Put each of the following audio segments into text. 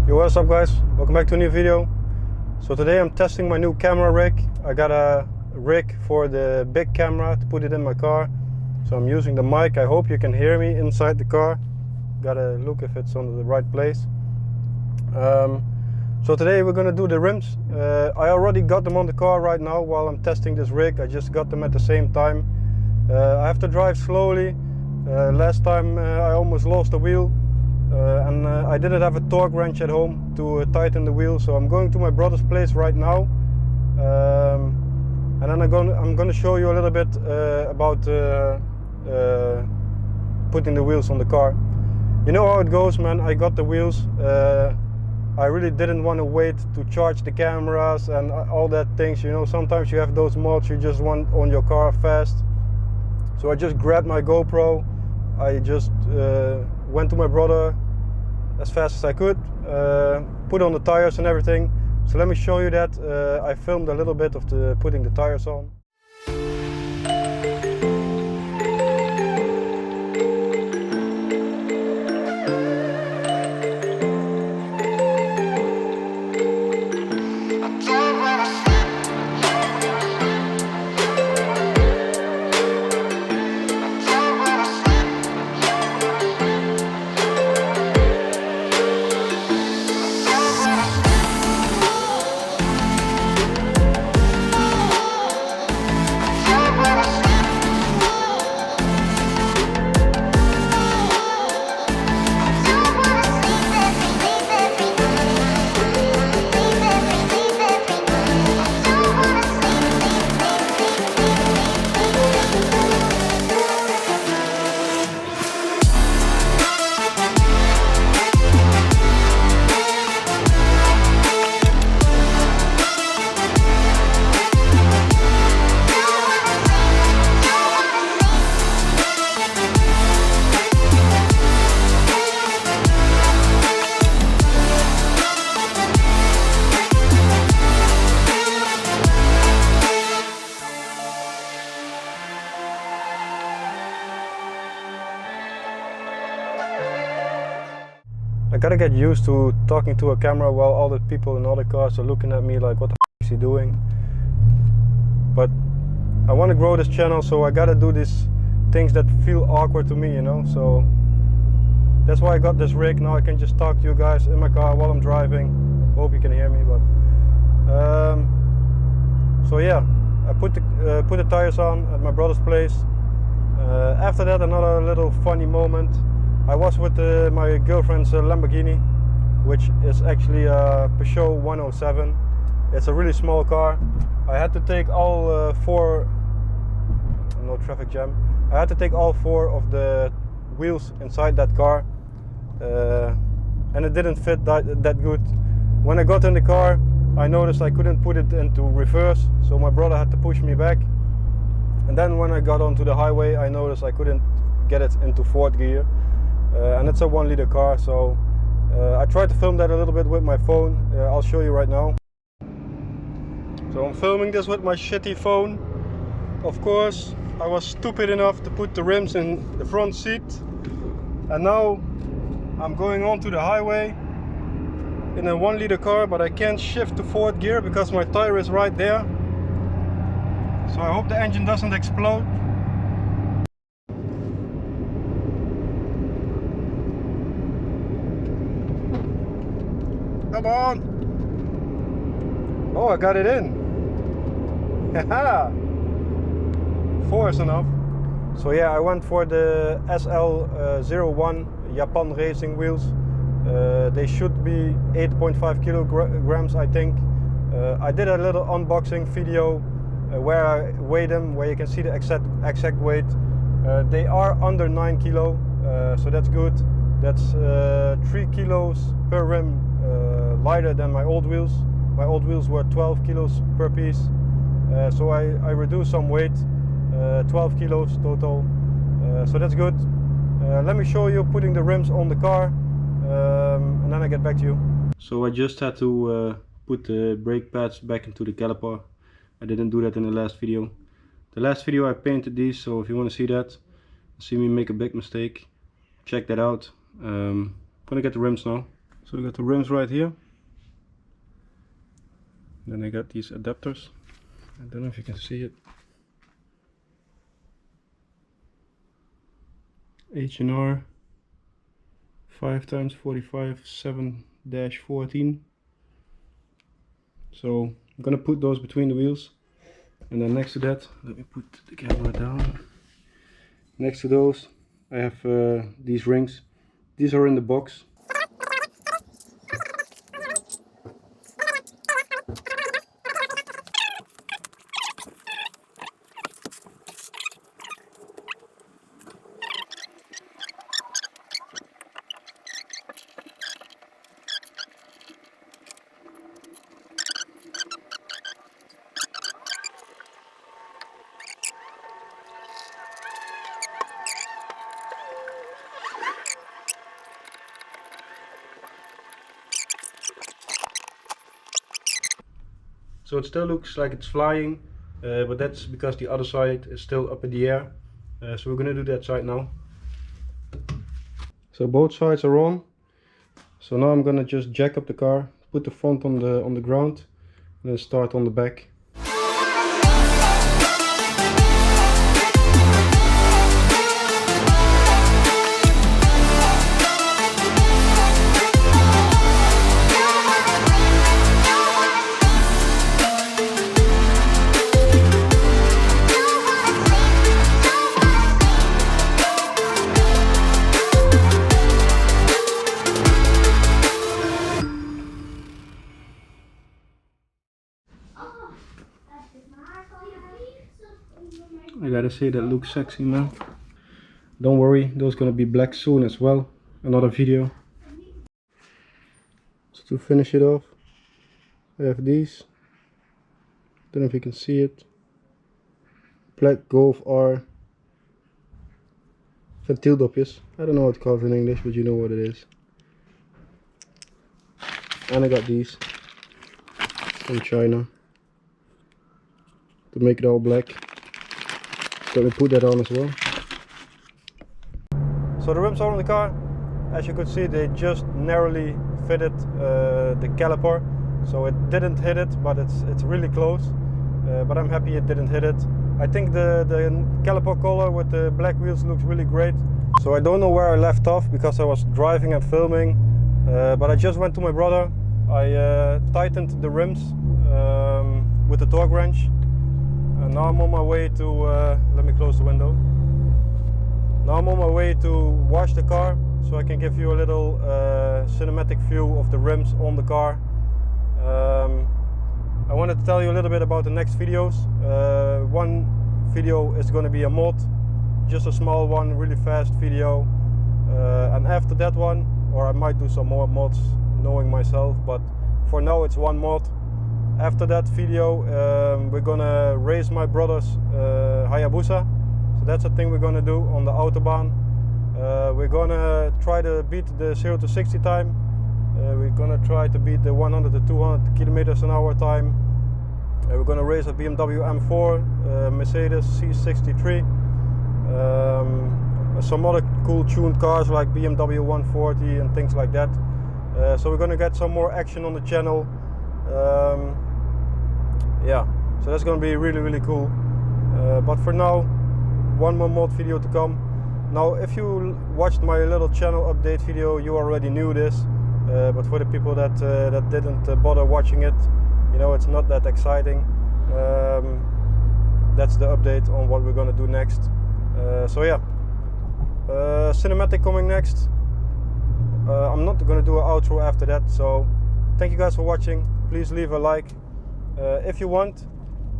Yo, what's up guys? Welcome back to a new video. So today I'm testing my new camera rig. I got a rig for the big camera to put it in my car. So I'm using the mic. I hope you can hear me inside the car. Gotta look if it's on the right place. So today we're gonna do the rims. I already got them on the car right now while I'm testing this rig. I just got them at the same time. I have to drive slowly. Last time I almost lost the wheel. And I didn't have a torque wrench at home to tighten the wheel, so I'm going to my brother's place right now, and then I'm gonna show you a little bit about putting the wheels on the car. You know how it goes, man. I got the wheels. I really didn't want to wait to charge the cameras and all that things. You know, sometimes you have those mods you just want on your car fast. So I just grabbed my GoPro. I just went to my brother as fast as I could, put on the tires and everything. So let me show you that. I filmed a little bit of putting the tires on. I gotta get used to talking to a camera while all the people in other cars are looking at me like, what the f is he doing? But I want to grow this channel, so I gotta do these things that feel awkward to me, you know? So that's why I got this rig. Now I can just talk to you guys in my car while I'm driving. Hope you can hear me, but so yeah, I put the tires on at my brother's place. After that, another little funny moment. I was with my girlfriend's Lamborghini, which is actually a Peugeot 107. It's a really small car. I had to take all four, no traffic jam, I had to take all four of the wheels inside that car, and it didn't fit that good. When I got in the car, I noticed I couldn't put it into reverse, so my brother had to push me back. And then when I got onto the highway, I noticed I couldn't get it into fourth gear. And it's a 1-liter car, so I tried to film that a little bit with my phone. I'll show you right now. So I'm filming this with my shitty phone. Of course, I was stupid enough to put the rims in the front seat. And now I'm going onto the highway in a 1-liter car, but I can't shift to fourth gear because my tire is right there. So I hope the engine doesn't explode. Come on! Oh, I got it in! Haha! 4 is enough. So yeah, I went for the SL01 Japan racing wheels. They should be 8.5 kilograms, I think. I did a little unboxing video where I weighed them, where you can see the exact weight. They are under 9 kilo, so that's good. That's 3 kilos per rim lighter than my old wheels. My old wheels were 12 kilos per piece, so I reduced some weight, 12 kilos total, so that's good. Let me show you putting the rims on the car, and then I get back to you. So I just had to put the brake pads back into the caliper. I didn't do that in the last video. The last video I painted these, so if you want to see that, see me make a big mistake, check that out. I'm gonna get the rims now. So we got the rims right here. Then I got these adapters. I don't know if you can see it. H&R 5x45 7-14. So I'm gonna put those between the wheels, and then next to that, let me put the camera down. Next to those I have these rings. These are in the box. So it still looks like it's flying, but that's because the other side is still up in the air. So we're gonna do that side now. So both sides are on. So now I'm gonna just jack up the car, put the front on the ground, and then start on the back. I gotta say, that looks sexy, man. Don't worry, those gonna be black soon as well. Another video. So to finish it off, I have these. Don't know if you can see it. Black Golf R ventieldopjes. I don't know what it's called in English, but you know what it is. And I got these from China to make it all black. So we put that on as well. So the rims are on the car. As you could see, they just narrowly fitted the caliper, so it didn't hit it, but it's really close. But I'm happy it didn't hit it. I think the caliper color with the black wheels looks really great. So I don't know where I left off because I was driving and filming, but I just went to my brother. I tightened the rims with the torque wrench. And now I'm on my way to, let me close the window. Now I'm on my way to wash the car, so I can give you a little cinematic view of the rims on the car. I wanted to tell you a little bit about the next videos. One video is going to be a mod, just a small one, really fast video. And after that one, or I might do some more mods, knowing myself, but for now it's one mod. After that video, we're gonna race my brother's Hayabusa. So that's a thing we're gonna do on the Autobahn. We're gonna try to beat the 0 to 60 time. We're gonna try to beat the 100 to 200 kilometers an hour time. We're gonna race a BMW M4, Mercedes C63, some other cool tuned cars like BMW 140 and things like that. So we're gonna get some more action on the channel. Yeah, so that's gonna be really cool. But for now, one more mod video to come. Now if you watched my little channel update video, you already knew this, but for the people that didn't bother watching it, you know, it's not that exciting. That's the update on what we're gonna do next. So yeah, cinematic coming next. I'm not gonna do an outro after that, so thank you guys for watching. Please leave a like. If you want,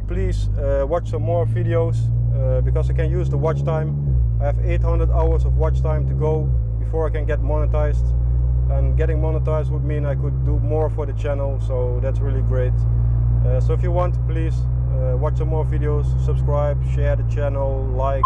please watch some more videos, because I can use the watch time. I have 800 hours of watch time to go before I can get monetized, and getting monetized would mean I could do more for the channel, so that's really great. So if you want, please watch some more videos, subscribe, share the channel, like.